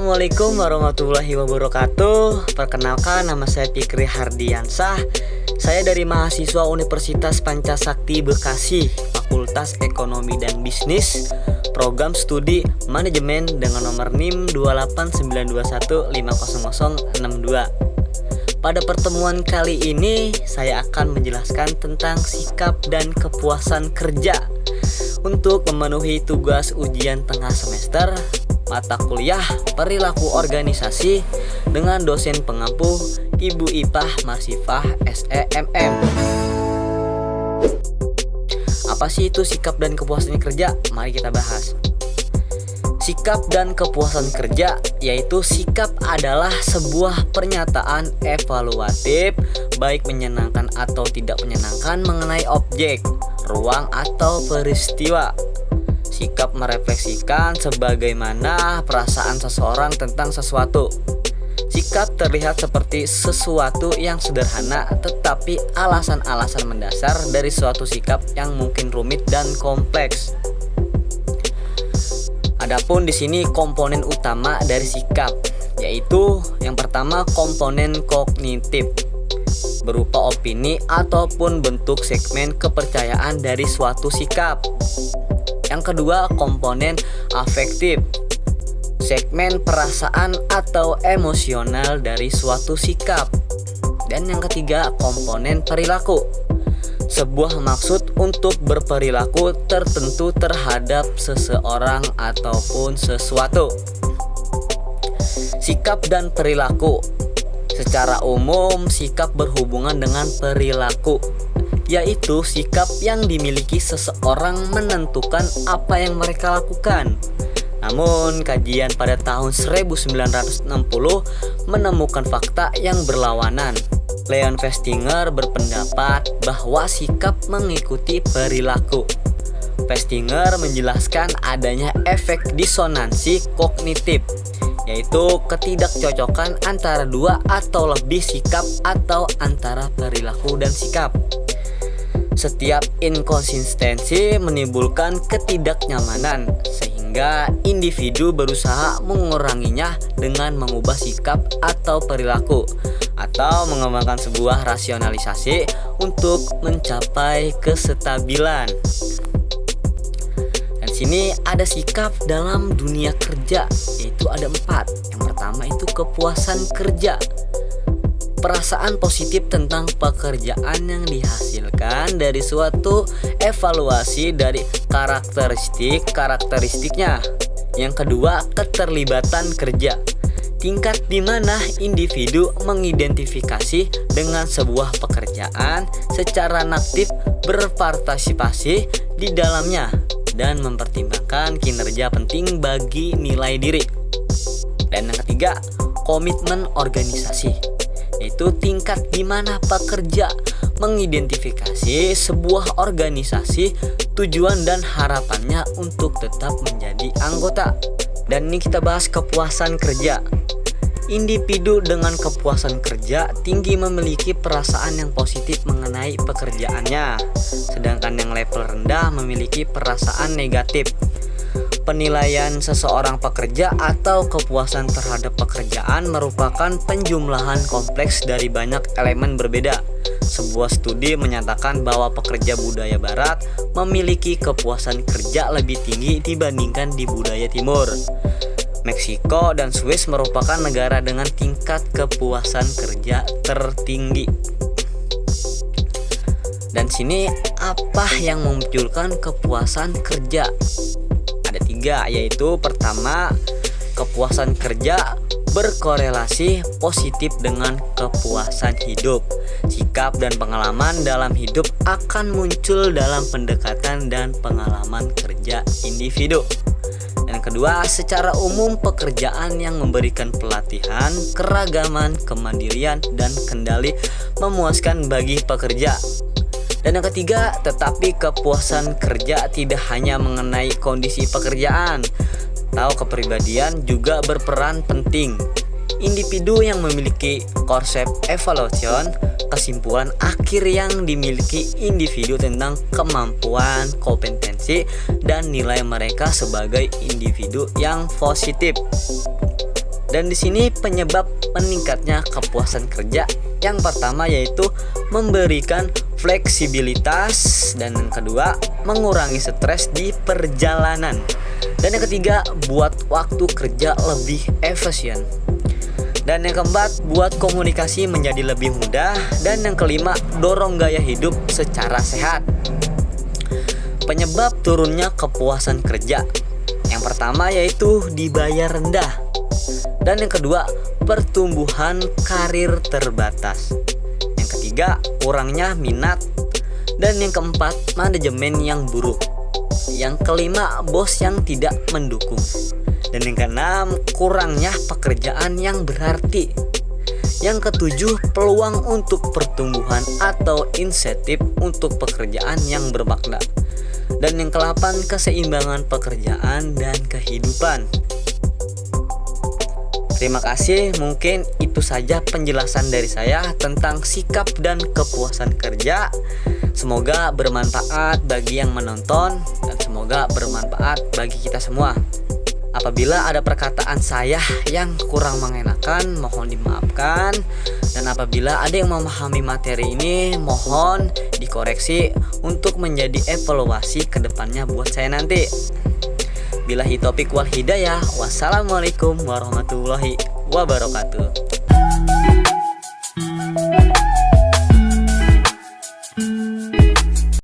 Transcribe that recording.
Assalamualaikum warahmatullahi wabarakatuh. Perkenalkan, nama saya Fikri Hardiansah. Saya dari mahasiswa Universitas Pancasakti Bekasi, Fakultas Ekonomi dan Bisnis, Program Studi Manajemen dengan nomor NIM 28921500062. Pada pertemuan kali ini, saya akan menjelaskan tentang sikap dan kepuasan kerja untuk memenuhi tugas ujian tengah semester mata kuliah perilaku organisasi dengan dosen pengampu Ibu Ipah Marsifah SEMM. Apa sih itu sikap dan kepuasan kerja? Mari kita bahas. Sikap dan kepuasan kerja yaitu sikap adalah sebuah pernyataan evaluatif baik menyenangkan atau tidak menyenangkan mengenai objek, ruang atau peristiwa. Sikap merefleksikan sebagaimana perasaan seseorang tentang sesuatu. Sikap terlihat seperti sesuatu yang sederhana, tetapi alasan-alasan mendasar dari suatu sikap yang mungkin rumit dan kompleks. Adapun di sini komponen utama dari sikap, yaitu yang pertama komponen kognitif, berupa opini ataupun bentuk segmen kepercayaan dari suatu sikap. Yang kedua, komponen afektif, segmen perasaan atau emosional dari suatu sikap. Dan yang ketiga, komponen perilaku, sebuah maksud untuk berperilaku tertentu terhadap seseorang ataupun sesuatu. Sikap dan perilaku. Secara umum, sikap berhubungan dengan perilaku, yaitu sikap yang dimiliki seseorang menentukan apa yang mereka lakukan. Namun, kajian pada tahun 1960 menemukan fakta yang berlawanan. Leon Festinger berpendapat bahwa sikap mengikuti perilaku. Festinger menjelaskan adanya efek disonansi kognitif, yaitu ketidakcocokan antara dua atau lebih sikap atau antara perilaku dan sikap. Setiap inkonsistensi menimbulkan ketidaknyamanan, sehingga individu berusaha menguranginya dengan mengubah sikap atau perilaku, atau mengembangkan sebuah rasionalisasi untuk mencapai kestabilan. Dan sini ada sikap dalam dunia kerja, yaitu ada 4. Yang pertama itu kepuasan kerja, perasaan positif tentang pekerjaan yang dihasilkan dari suatu evaluasi dari karakteristiknya. Yang kedua, keterlibatan kerja, tingkat di mana individu mengidentifikasi dengan sebuah pekerjaan secara aktif, berpartisipasi di dalamnya dan mempertimbangkan kinerja penting bagi nilai diri. Dan yang ketiga, komitmen organisasi, yaitu tingkat di mana pekerja mengidentifikasi sebuah organisasi, tujuan dan harapannya untuk tetap menjadi anggota. Dan ini kita bahas kepuasan kerja. Individu dengan kepuasan kerja tinggi memiliki perasaan yang positif mengenai pekerjaannya, sedangkan yang level rendah memiliki perasaan negatif. Penilaian seseorang pekerja atau kepuasan terhadap pekerjaan merupakan penjumlahan kompleks dari banyak elemen berbeda. Sebuah studi menyatakan bahwa pekerja budaya barat memiliki kepuasan kerja lebih tinggi dibandingkan di budaya timur. Meksiko dan Swiss merupakan negara dengan tingkat kepuasan kerja tertinggi. Dan sini apa yang memunculkan kepuasan kerja? Ada 3, yaitu pertama, kepuasan kerja berkorelasi positif dengan kepuasan hidup. Sikap dan pengalaman dalam hidup akan muncul dalam pendekatan dan pengalaman kerja individu. Dan kedua, secara umum pekerjaan yang memberikan pelatihan, keragaman, kemandirian, dan kendali memuaskan bagi pekerja. Dan yang ketiga, tetapi kepuasan kerja tidak hanya mengenai kondisi pekerjaan, atau kepribadian juga berperan penting. Individu yang memiliki konsep evaluation, kesimpulan akhir yang dimiliki individu tentang kemampuan, kompetensi, dan nilai mereka sebagai individu yang positif. Dan di sini penyebab meningkatnya kepuasan kerja yang pertama yaitu memberikan fleksibilitas, dan yang kedua mengurangi stres di perjalanan, dan yang ketiga buat waktu kerja lebih efisien, dan yang keempat buat komunikasi menjadi lebih mudah, dan yang kelima dorong gaya hidup secara sehat. Penyebab turunnya kepuasan kerja yang pertama yaitu dibayar rendah, dan yang kedua pertumbuhan karir terbatas, yang ketiga kurangnya minat, dan yang keempat manajemen yang buruk, yang kelima bos yang tidak mendukung, dan yang keenam kurangnya pekerjaan yang berarti, yang ketujuh peluang untuk pertumbuhan atau insentif untuk pekerjaan yang bermakna, dan yang ke-8 keseimbangan pekerjaan dan kehidupan. Terima kasih, mungkin itu saja penjelasan dari saya tentang sikap dan kepuasan kerja. Semoga bermanfaat bagi yang menonton dan semoga bermanfaat bagi kita semua. Apabila ada perkataan saya yang kurang mengenakan, mohon dimaafkan. Dan apabila ada yang memahami materi ini, mohon dikoreksi untuk menjadi evaluasi ke depannya buat saya nanti. Billahi taufiq wal hidayah. Wassalamualaikum warahmatullahi wabarakatuh.